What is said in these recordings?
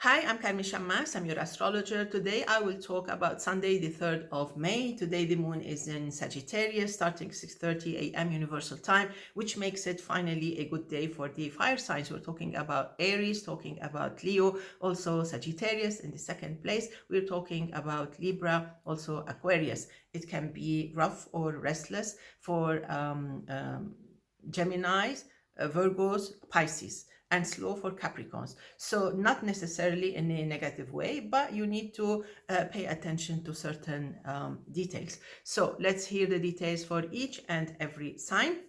Hi, I'm Carmen Chammas. I'm your astrologer. Today I will talk about Sunday, the 3rd of May. Today the moon is in Sagittarius, starting 6:30 a.m. Universal Time, which makes it finally a good day for the fire signs. We're talking about Aries, talking about Leo, also Sagittarius in the second place. We're talking about Libra, also Aquarius. It can be rough or restless for Geminis, Virgos, Pisces, and slow for Capricorns. So not necessarily in a negative way, but you need to pay attention to certain details. So let's hear the details for each and every sign.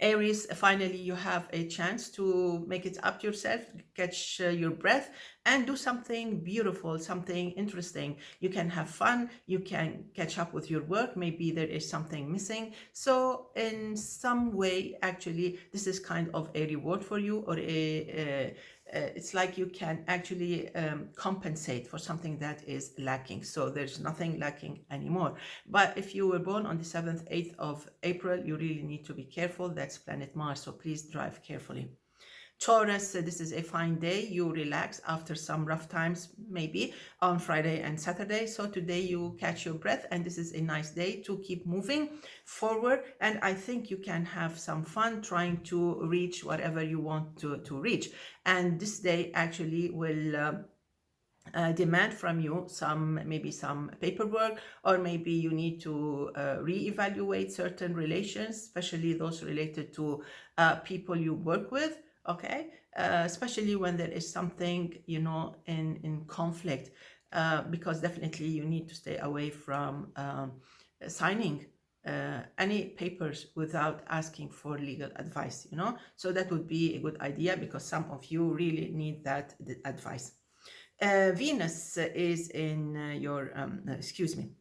Aries, finally, you have a chance to make it up to yourself, catch your breath, and do something beautiful, something interesting. You can have fun, you can catch up with your work, maybe there is something missing. So, in some way, actually, this is kind of a reward for you, or it's like you can actually compensate for something that is lacking. So there's nothing lacking anymore. But if you were born on the 7th, 8th of April, you really need to be careful. That's planet Mars, so please drive carefully. Taurus, this is a fine day. You relax after some rough times, maybe on Friday and Saturday. So today you catch your breath, and this is a nice day to keep moving forward. And I think you can have some fun trying to reach whatever you want to reach. And this day actually will demand from you maybe some paperwork, or maybe you need to reevaluate certain relations, especially those related to people you work with. Okay, especially when there is something in conflict, because definitely you need to stay away from signing any papers without asking for legal advice. So that would be a good idea, because some of you really need that advice. Venus is in your, excuse me.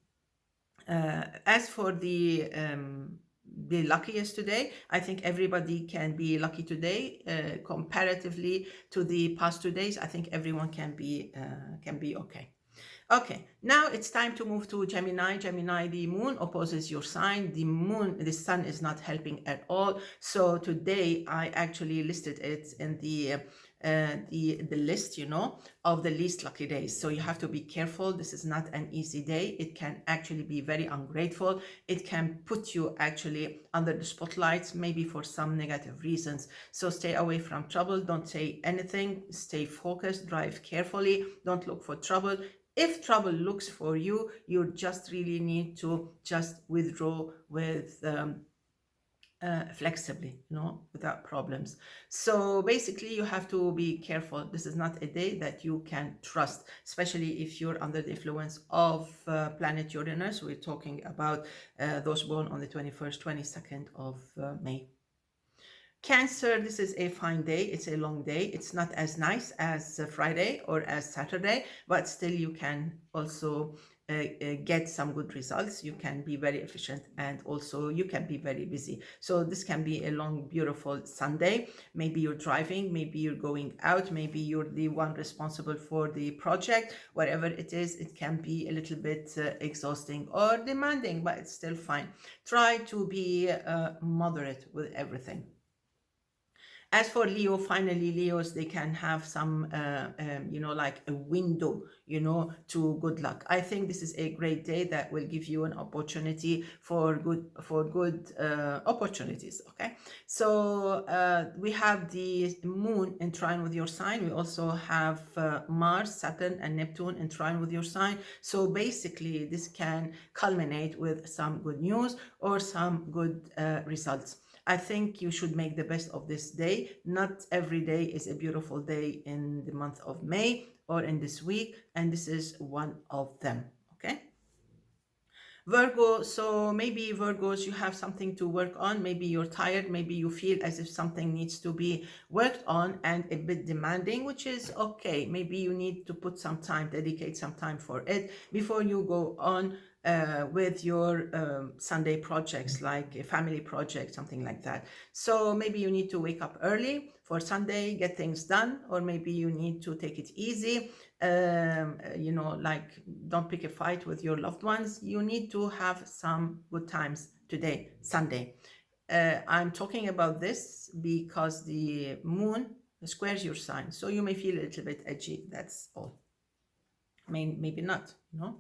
As for the luckiest today, I think everybody can be lucky today. Comparatively to the past 2 days, I think everyone can be okay. Okay, now it's time to move to Gemini. Gemini, the moon opposes your sign. The sun is not helping at all. So today I actually listed it in the list, of the least lucky days. So you have to be careful. This is not an easy day. It can actually be very ungrateful. It can put you actually under the spotlights, maybe for some negative reasons. So stay away from trouble. Don't say anything. Stay focused. Drive carefully. Don't look for trouble. If trouble looks for you, you just really need to just withdraw with flexibly, without problems. So basically, you have to be careful. This is not a day that you can trust, especially if you're under the influence of planet Uranus. We're talking about those born on the 21st, 22nd of May. Cancer, this is a fine day. It's a long day. It's not as nice as Friday or as Saturday, but still you can also get some good results. You can be very efficient, and also you can be very busy. So this can be a long, beautiful Sunday. Maybe you're driving, maybe you're going out, maybe you're the one responsible for the project. Whatever it is, it can be a little bit exhausting or demanding, but it's still fine. Try to be moderate with everything. As for Leo, finally, Leos, they can have some, like a window, to good luck. I think this is a great day that will give you an opportunity for good opportunities. Okay, so we have the moon in trine with your sign. We also have Mars, Saturn, and Neptune in trine with your sign. So basically, this can culminate with some good news or some good results. I think you should make the best of this day. Not every day is a beautiful day in the month of May or in this week, and this is one of them. Okay. Virgo, so maybe Virgos, you have something to work on. Maybe you're tired. Maybe you feel as if something needs to be worked on and a bit demanding, which is okay. Maybe you need to put some time, dedicate some time for it before you go on with your Sunday projects, like a family project, something like that. So maybe you need to wake up early for Sunday, get things done, or maybe you need to take it easy. Like don't pick a fight with your loved ones. You need to have some good times today, Sunday. I'm talking about this because the moon squares your sign. So you may feel a little bit edgy. That's all. Maybe not,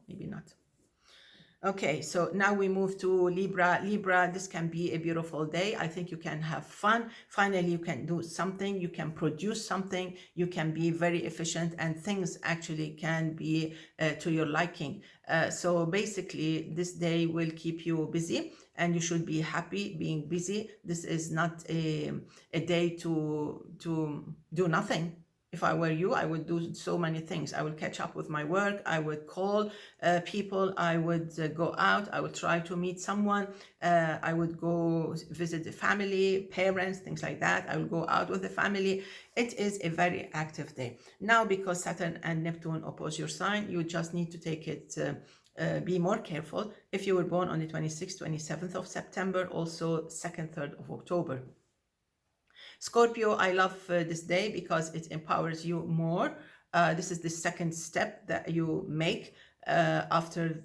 maybe not. Okay, so now we move to Libra. Libra, this can be a beautiful day. I think you can have fun. Finally, you can do something. You can produce something. You can be very efficient, and things actually can be to your liking. So basically, this day will keep you busy, and you should be happy being busy. This is not a day to do nothing. If I were you, I would do so many things. I would catch up with my work. I would call people. I would go out. I would try to meet someone. I would go visit the family, parents, things like that. I would go out with the family. It is a very active day. Now, because Saturn and Neptune oppose your sign, you just need to take it, be more careful. If you were born on the 26th, 27th of September, also 2nd, 3rd of October. Scorpio, I love this day because it empowers you more. This is the second step that you make after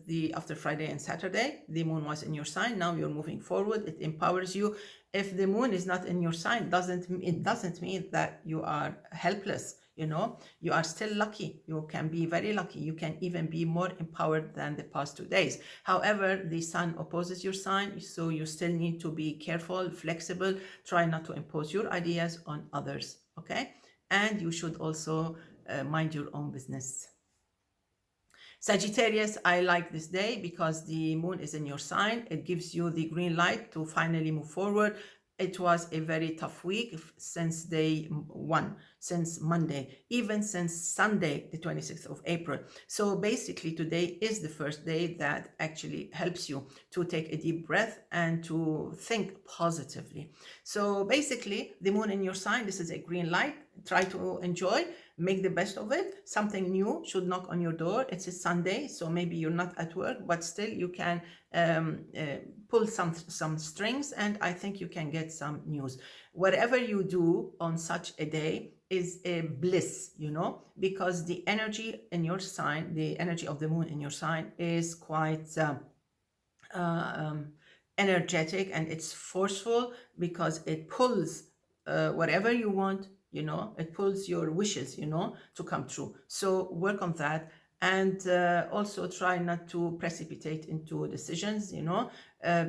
Friday and Saturday. The moon was in your sign. Now you're moving forward. It empowers you. If the moon is not in your sign, it doesn't mean that you are helpless. You are still lucky. You can be very lucky. You can even be more empowered than the past 2 days. However, the sun opposes your sign, so you still need to be careful, flexible. Try not to impose your ideas on others, okay? And you should also mind your own business. Sagittarius, I like this day because the moon is in your sign. It gives you the green light to finally move forward. It was a very tough week since day one, since Monday, even since Sunday, the 26th of April. So basically today is the first day that actually helps you to take a deep breath and to think positively. So basically the moon in your sign, this is a green light. Try to enjoy, make the best of it. Something new should knock on your door. It's a Sunday, so maybe you're not at work, but still you can pull some strings, and I think you can get some news. Whatever you do on such a day is a bliss, because the energy in your sign, the energy of the moon in your sign is quite energetic, and it's forceful because it pulls whatever you want, it pulls your wishes, to come true. So work on that. And also try not to precipitate into decisions,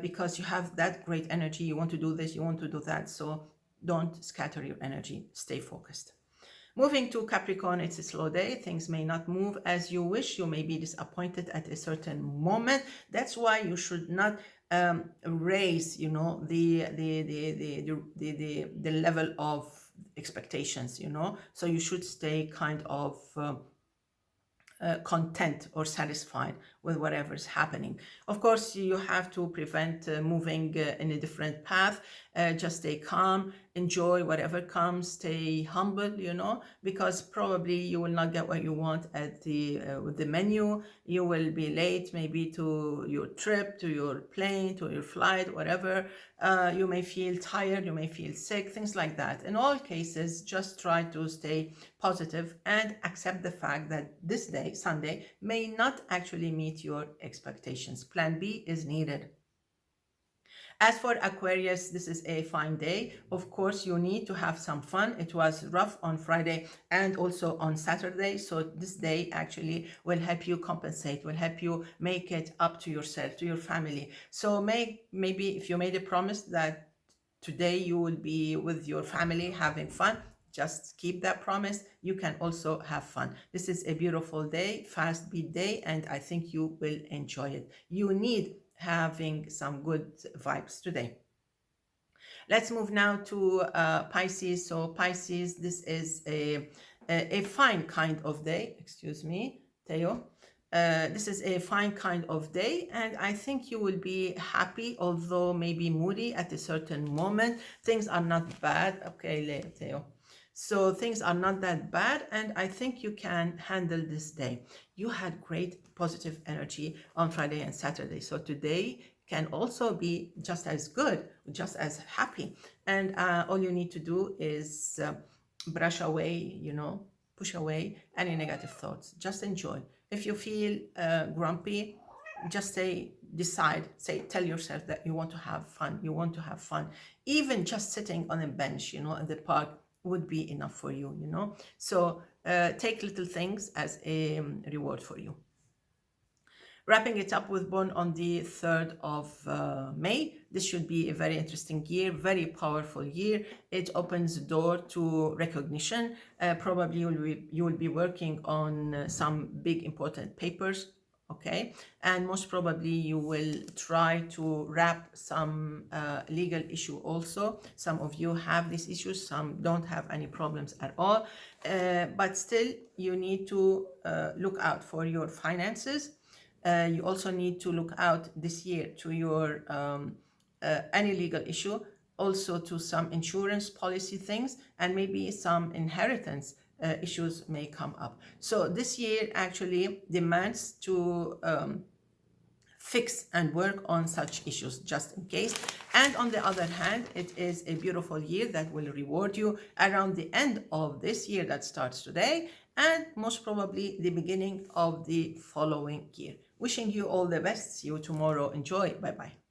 because you have that great energy. You want to do this, you want to do that. So don't scatter your energy. Stay focused. Moving to Capricorn, it's a slow day. Things may not move as you wish. You may be disappointed at a certain moment. That's why you should not raise, the level of expectations, So you should stay kind of content or satisfied with whatever's happening. Of course, you have to prevent moving in a different path. Just stay calm, enjoy whatever comes, stay humble, because probably you will not get what you want at with the menu. You will be late maybe to your trip, to your plane, to your flight, whatever. You may feel tired, you may feel sick, things like that. In all cases, just try to stay positive and accept the fact that this day, Sunday, may not actually meet your expectations. Plan B is needed. As for Aquarius, this is a fine day. Of course, you need to have some fun. It was rough on Friday and also on Saturday. So this day actually will help you compensate, will help you make it up to yourself, to your family. So maybe if you made a promise that today you will be with your family having fun, just keep that promise. You can also have fun. This is a beautiful day, fast beat day, and I think you will enjoy it. You need having some good vibes today. Let's move now to Pisces. So Pisces, this is a fine kind of day. Excuse me, Theo. This is a fine kind of day, and I think you will be happy, although maybe moody at a certain moment. Things are not bad. Okay, Theo. So things are not that bad, and I think you can handle this day. You had great positive energy on Friday and Saturday. So today can also be just as good, just as happy. And all you need to do is brush away, push away any negative thoughts. Just enjoy. If you feel grumpy, just tell yourself that you want to have fun. You want to have fun. Even just sitting on a bench, in the park, would be enough for you, you know. So take little things as a reward for you. Wrapping it up with Born on the 3rd of May. This should be a very interesting year, very powerful year. It opens the door to recognition. Probably you will be working on some big important papers, okay? And most probably you will try to wrap some legal issue also. Some of you have these issues, some don't have any problems at all. But still, you need to look out for your finances. You also need to look out this year to your any legal issue, also to some insurance policy things, and maybe some inheritance issues may come up. So this year actually demands to fix and work on such issues just in case. And on the other hand, it is a beautiful year that will reward you around the end of this year that starts today, and most probably the beginning of the following year. Wishing you all the best. See you tomorrow. Enjoy. Bye bye.